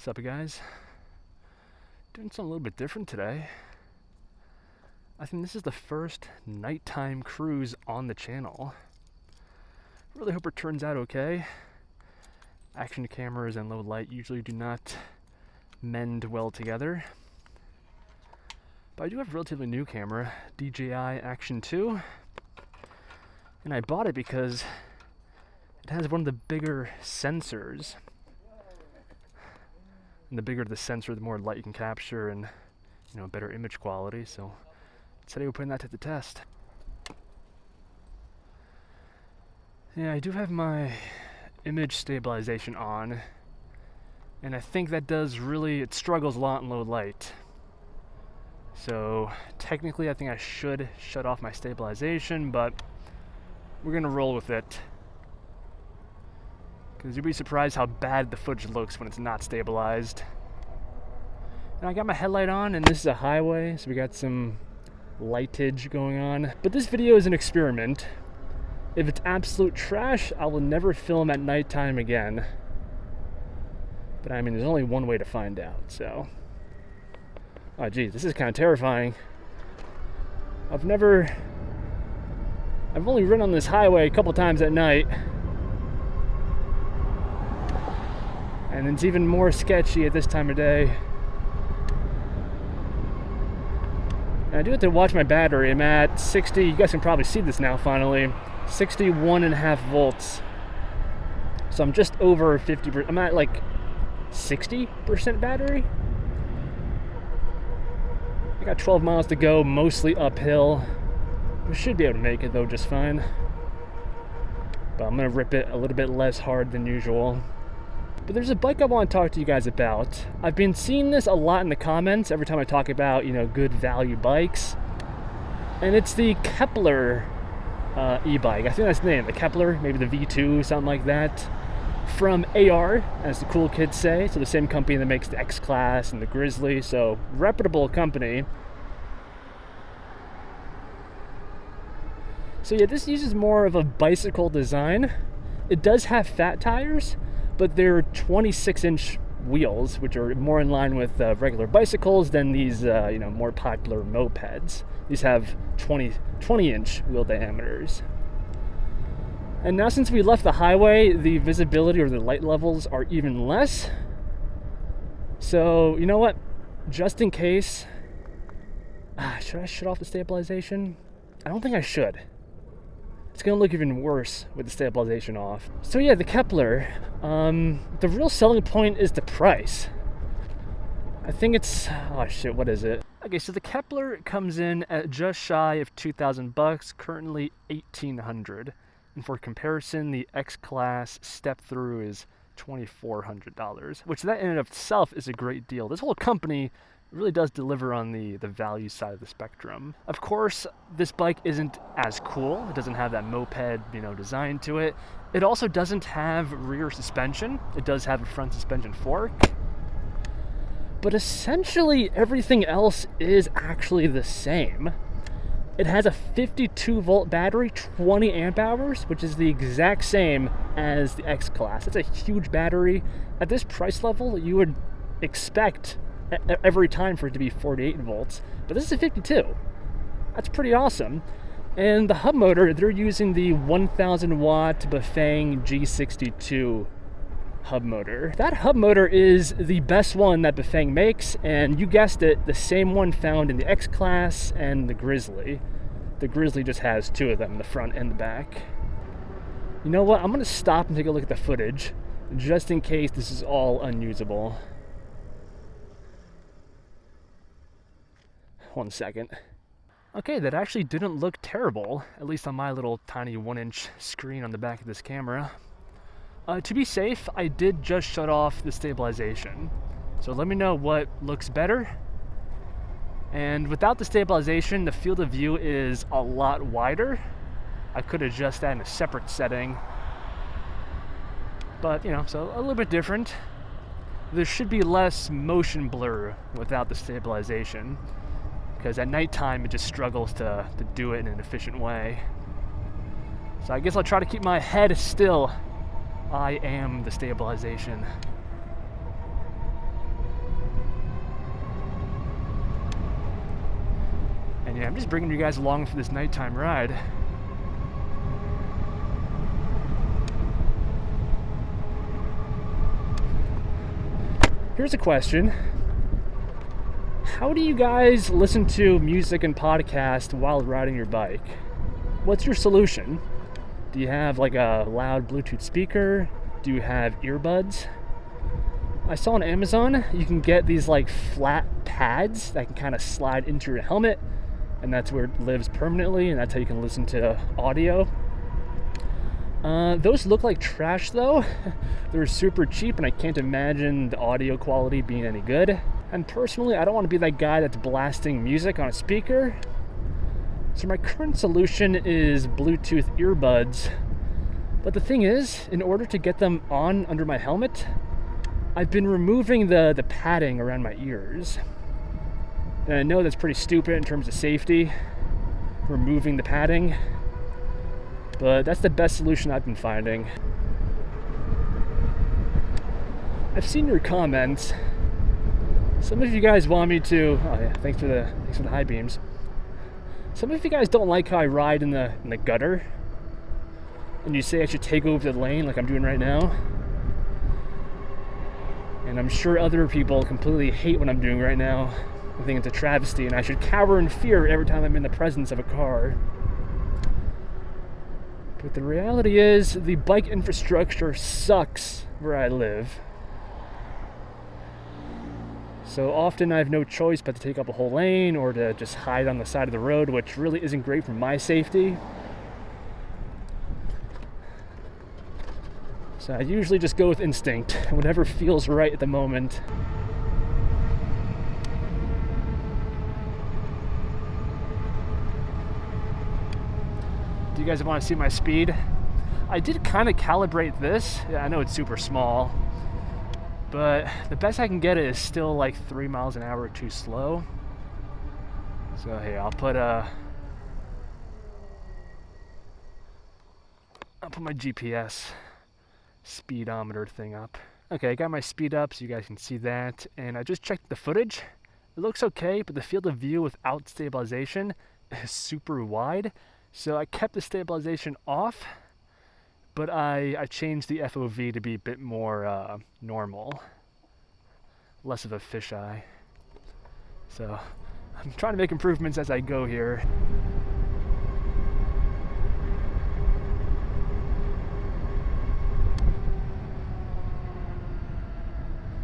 What's up, guys? Doing something a little bit different today. I think this is the first nighttime cruise on the channel. Really hope it turns out okay. Action cameras and low light usually do not mend well together. But I do have a relatively new camera, DJI Action 2. And I bought it because it has one of the bigger sensors. And the bigger the sensor, the more light you can capture and, better image quality. So today we're putting that to the test. Yeah, I do have my image stabilization on, and I think that it struggles a lot in low light. So technically I think I should shut off my stabilization, but we're gonna roll with it. Because you'd be surprised how bad the footage looks when it's not stabilized. And I got my headlight on, and this is a highway, so we got some lightage going on. But this video is an experiment. If it's absolute trash, I will never film at nighttime again. But I mean, there's only one way to find out, so. Oh geez, this is kind of terrifying. I've only ridden on this highway a couple times at night. And it's even more sketchy at this time of day. And I do have to watch my battery. I'm at 60, you guys can probably see this now finally, 61.5 volts. So I'm just over 50%, I'm at like 60% battery. I got 12 miles to go, mostly uphill. We should be able to make it though just fine. But I'm gonna rip it a little bit less hard than usual. But there's a bike I want to talk to you guys about. I've been seeing this a lot in the comments every time I talk about, good value bikes. And it's the Kepler e-bike. I think that's the name, the Kepler, maybe the V2, something like that. From AR, as the cool kids say. So the same company that makes the X-Class and the Grizzly. So reputable company. So yeah, this uses more of a bicycle design. It does have fat tires, but they're 26-inch wheels, which are more in line with regular bicycles than these, more popular mopeds. These have 20-inch wheel diameters. And now since we left the highway, the visibility or the light levels are even less. So, you know what? Just in case, should I shut off the stabilization? I don't think I should. It's gonna look even worse with the stabilization off. So yeah, the Kepler, the real selling point is the price. I think it's, what is it? Okay, so the Kepler comes in at just shy of 2,000 bucks, currently 1,800. And for comparison, the X-Class step-through is $2,400, which that in and of itself is a great deal. This whole company really does deliver on the value side of the spectrum. Of course, this bike isn't as cool. It doesn't have that moped, design to it. It also doesn't have rear suspension. It does have a front suspension fork. But essentially, everything else is actually the same. It has a 52-volt battery, 20 amp hours, which is the exact same as the X-Class. It's a huge battery. At this price level, you would expect every time for it to be 48 volts, but this is a 52. That's pretty awesome. And the hub motor, they're using the 1000 watt Bafang G62 hub motor. That hub motor is the best one that Bafang makes, and you guessed it, the same one found in the X-Class and the Grizzly. The Grizzly just has two of them, the front and the back. You know what, I'm gonna stop and take a look at the footage, just in case this is all unusable. 1 second. Okay, that actually didn't look terrible, at least on my little tiny 1-inch screen on the back of this camera. To be safe, I did just shut off the stabilization. So let me know what looks better. And without the stabilization, the field of view is a lot wider. I could adjust that in a separate setting. But, so a little bit different. There should be less motion blur without the stabilization, because at nighttime it just struggles to do it in an efficient way. So I guess I'll try to keep my head still. I am the stabilization. And yeah, I'm just bringing you guys along for this nighttime ride. Here's a question. How do you guys listen to music and podcast while riding your bike? What's your solution? Do you have like a loud Bluetooth speaker? Do you have earbuds? I saw on Amazon you can get these like flat pads that can kind of slide into your helmet, and that's where it lives permanently, and that's how you can listen to audio. Those look like trash though. They're super cheap, and I can't imagine the audio quality being any good. And personally, I don't want to be that guy that's blasting music on a speaker. So my current solution is Bluetooth earbuds. But the thing is, in order to get them on under my helmet, I've been removing the padding around my ears. And I know that's pretty stupid in terms of safety, removing the padding, but that's the best solution I've been finding. I've seen your comments. Some of you guys want me to, oh yeah, thanks for the high beams. Some of you guys don't like how I ride in the gutter, and you say I should take over the lane like I'm doing right now. And I'm sure other people completely hate what I'm doing right now. I think it's a travesty, and I should cower in fear every time I'm in the presence of a car. But the reality is, the bike infrastructure sucks where I live. So often I have no choice but to take up a whole lane or to just hide on the side of the road, which really isn't great for my safety. So I usually just go with instinct, whatever feels right at the moment. Do you guys want to see my speed? I did kind of calibrate this. Yeah, I know it's super small, but the best I can get it is still like 3 miles an hour too slow. So hey, I'll put my GPS speedometer thing up. Okay, I got my speed up so you guys can see that, and I just checked the footage. It looks okay, but the field of view without stabilization is super wide. So I kept the stabilization off, but I changed the FOV to be a bit more normal, less of a fisheye. So I'm trying to make improvements as I go here.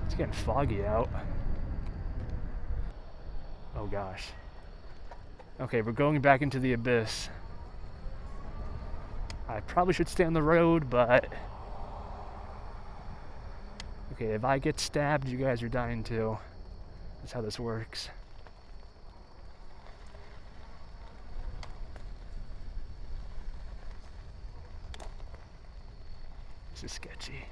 It's getting foggy out. Oh gosh. Okay, we're going back into the abyss. I probably should stay on the road, but okay, if I get stabbed, you guys are dying too. That's how this works. This is sketchy.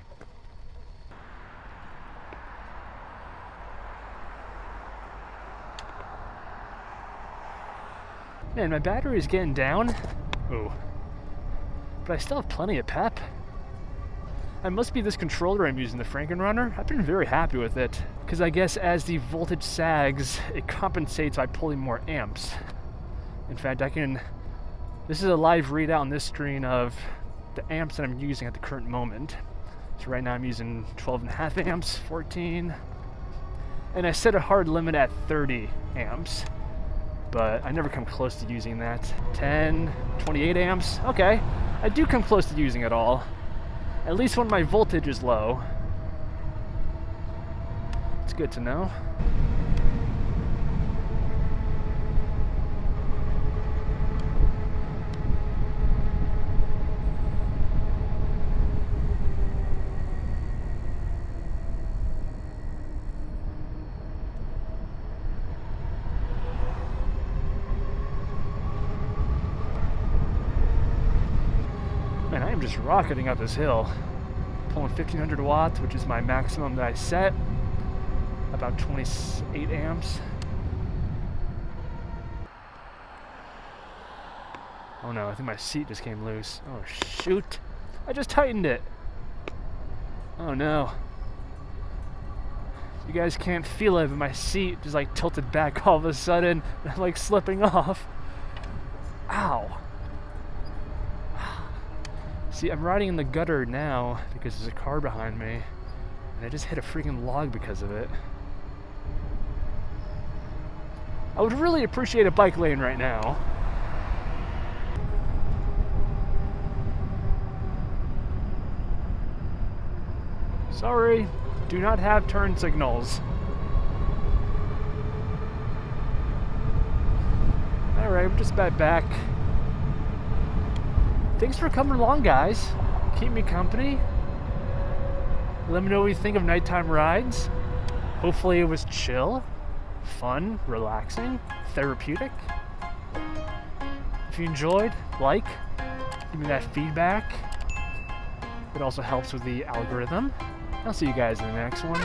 Man, my battery is getting down. Ooh. But I still have plenty of pep. I must be this controller I'm using, the Frankenrunner. I've been very happy with it, because I guess as the voltage sags, it compensates by pulling more amps. In fact, this is a live readout on this screen of the amps that I'm using at the current moment. So right now I'm using 12.5 amps, 14, and I set a hard limit at 30 amps. But I never come close to using that. 10, 28 amps, okay. I do come close to using it all. At least when my voltage is low. It's good to know. Man, I am just rocketing up this hill. Pulling 1500 watts, which is my maximum that I set. About 28 amps. Oh no, I think my seat just came loose. Oh shoot. I just tightened it. Oh no. You guys can't feel it, but my seat just like tilted back all of a sudden, and I'm like slipping off. Ow. See, I'm riding in the gutter now because there's a car behind me, and I just hit a freaking log because of it. I would really appreciate a bike lane right now. Sorry, do not have turn signals. Alright, we're just about back. Thanks for coming along, guys. Keep me company. Let me know what you think of nighttime rides. Hopefully it was chill, fun, relaxing, therapeutic. If you enjoyed, like, give me that feedback. It also helps with the algorithm. I'll see you guys in the next one.